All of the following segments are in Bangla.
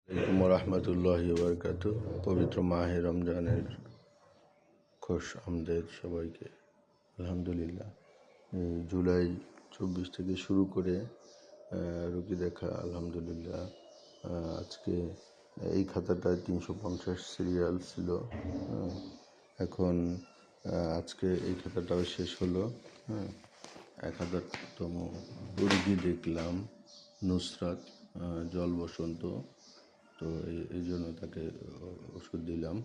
আসসালামু রহমতুল্লাহি ওয়াবারাকাতুহু। পবিত্র মাহে রমজানের খুশ আমদের সবাইকে। আলহামদুলিল্লাহ, জুলাই 24 থেকে শুরু করে রোগী দেখা আলহামদুলিল্লাহ। আজকে এই খাতাটায় 350 সিরিয়াল ছিল। এখন আজকে এই খাতাটাও শেষ হলো। 1000তম রোগী দেখলাম, নুসরাত জল বসন্ত। তো এই জন্য তাকে ওষুধ দিলাম।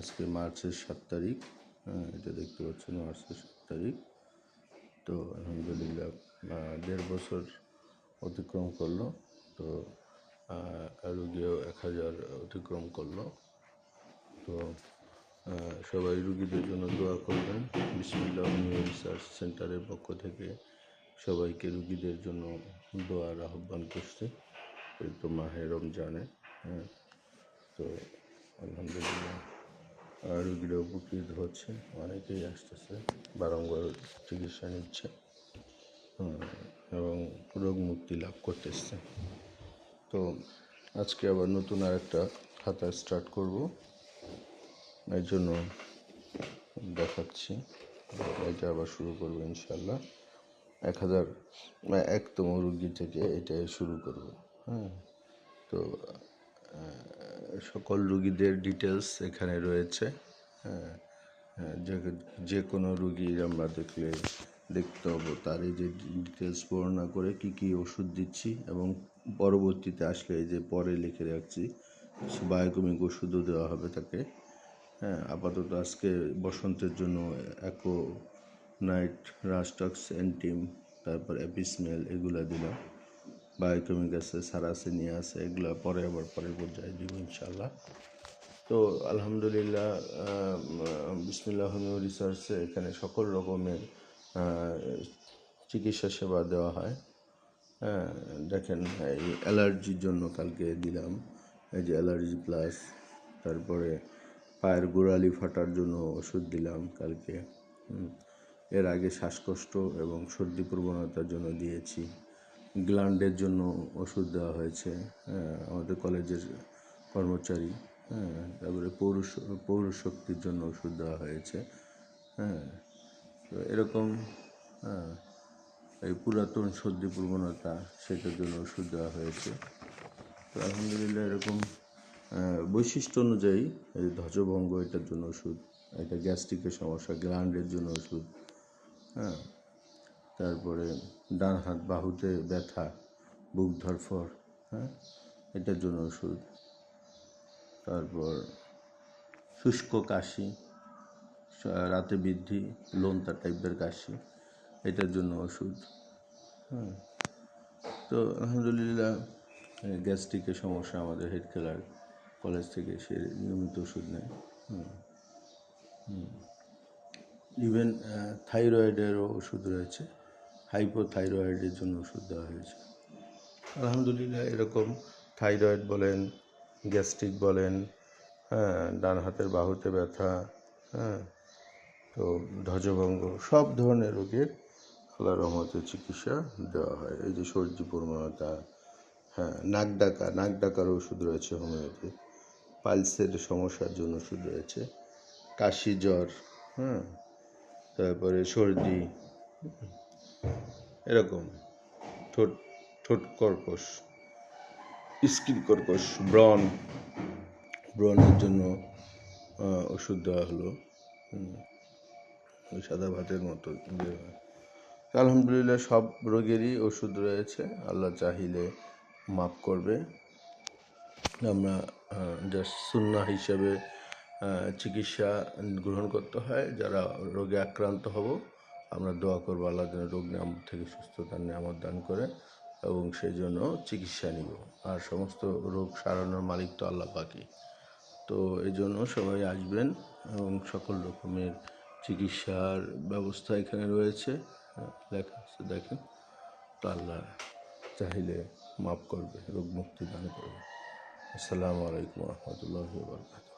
আজকে মার্চের 7 তারিখ, এটা দেখতে পাচ্ছেন, মার্চের 7 তারিখ। তো আলহামদুলিল্লাহ 1.5 বছর অতিক্রম করলো। তো রুগীও 1000 অতিক্রম করলো। তো সবাই রুগীদের জন্য দোয়া করবেন। বিসমিল্লাহ হোমিও রিসার্চ সেন্টারের পক্ষ থেকে সবাইকে রুগীদের জন্য দোয়ার আহ্বান করছে পবিত্র মাহে রমজানে। তো আলহামদুলিল্লাহ রুগীরা উপকৃত হচ্ছে, অনেকেই আসতেছে, বারংবার চিকিৎসা নিচ্ছে এবং রোগ মুক্তি লাভ করতেছে। তো আজকে আবার নতুন আরেকটা খাতা স্টার্ট করব, এর জন্য দেখাচ্ছি। এটা আবার শুরু করবো ইনশাল্লাহ। 1001তম রুগী থেকে এটা শুরু করব। তো সকল রুগীদের ডিটেলস এখানে রয়েছে। যে কোনো রুগীর আমরা দেখতে হবো তার এই যে ডিটেলস বর্ণনা করে কি কি ওষুধ দিচ্ছি, এবং পরবর্তীতে আসলে এই যে পরে লিখে রাখছি বায়োকেমিক ওষুধও দেওয়া হবে তাকে। আপাতত আজকে বসন্তের জন্য অ্যাকো নাইট, রাস্টক্স, এন্টিম, তারপর অ্যাপিসমেল এগুলো দিলাম। বায়োকেমিক আছে, সারাসিনিয়া আছে, এগুলো পরে আবার পরের পর্যায়ে দিব ইনশাল্লাহ। তো আলহামদুলিল্লাহ, বিসমিল্লাহ হোমিও রিসার্চে এখানে সকল রকমের চিকিৎসা সেবা দেওয়া হয়। দেখেন, এই অ্যালার্জির জন্য কালকে দিলাম এই যে অ্যালার্জি প্লাস। তারপরে পায়ের গোড়ালি ফাটার জন্য ওষুধ দিলাম কালকে। এর আগে শ্বাসকষ্ট এবং সর্দি প্রবণতার জন্য দিয়েছি। গ্ল্যান্ডের জন্য ওষুধ দেওয়া হয়েছে আমাদের কলেজের কর্মচারী। তারপরে পৌরশক্তির জন্য ওষুধ দেওয়া হয়েছে। তো এরকম এই পুরাতন সর্দি প্রবণতা, সেটার জন্য ওষুধ দেওয়া হয়েছে। তো আলহামদুলিল্লাহ এরকম বৈশিষ্ট্য অনুযায়ী এই ধ্বজভঙ্গ, এটার জন্য ওষুধ, এটা গ্যাস্ট্রিকের সমস্যা, গ্ল্যান্ডের জন্য ওষুধ। তারপরে ডান হাত বাহুতে ব্যথা, বুক ধরফর, এটার জন্য ওষুধ। তারপর শুষ্ক কাশি, রাতে বৃদ্ধি, লোনতা টাইপের কাশি, এটার জন্য ওষুধ। তো আলহামদুলিল্লাহ গ্যাস্ট্রিকের সমস্যা আমাদের হেড খেলার কলেজ থেকে সে নিয়মিত ওষুধ নেয়। ইভেন থাইরয়েডেরও ওষুধ রয়েছে, হাইপোথাইরয়েডের জন্য ওষুধ দেওয়া হয়েছে। আলহামদুলিল্লাহ এরকম থাইরয়েড বলেন, গ্যাস্ট্রিক বলেন, ডান হাতের বাহুতে ব্যথা, তো ধ্বজভঙ্গ, সব ধরনের রোগের আল্লাহর রহমতে চিকিৎসা দেওয়া হয়। এই যে সর্দি প্রবণতা, নাক ডাকার ওষুধ রয়েছে হোমিওতে, পালসের সমস্যার জন্য ওষুধ রয়েছে, কাশি, জ্বর, তারপরে সর্দি, এরকম ঠোঁট কর্কশ, স্কিন কর্কশ, ব্রণের জন্য ওষুধ দেওয়া হলো, ওই সাদা ভাতের মতো বের হয়। আলহামদুলিল্লাহ সব রোগেরই ওষুধ রয়েছে, আল্লাহ চাহিলে মাফ করবে। আমরা জাস্ট সুন্নাহ হিসাবে চিকিৎসা গ্রহণ করতে হয়। যারা রোগে আক্রান্ত হব, আমরা দোয়া করবো আল্লাহ যেন রোগ নিয়ামত থেকে সুস্থতার নিয়ামত দান করে, এবং সেই জন্য চিকিৎসা নিব। আর সমস্ত রোগ সারানোর মালিক তো আল্লাহ পাকই। তো এই জন্য সবাই আসবেন, এবং সকল রকমের চিকিৎসার ব্যবস্থা এখানে রয়েছে, লেখা আছে দেখেন। তো আল্লাহ চাইলে মাফ করবে, রোগ মুক্তি দান করবে। আসসালামু আলাইকুম রহমতুল্লাহি ওয়া বারাকাতুহু।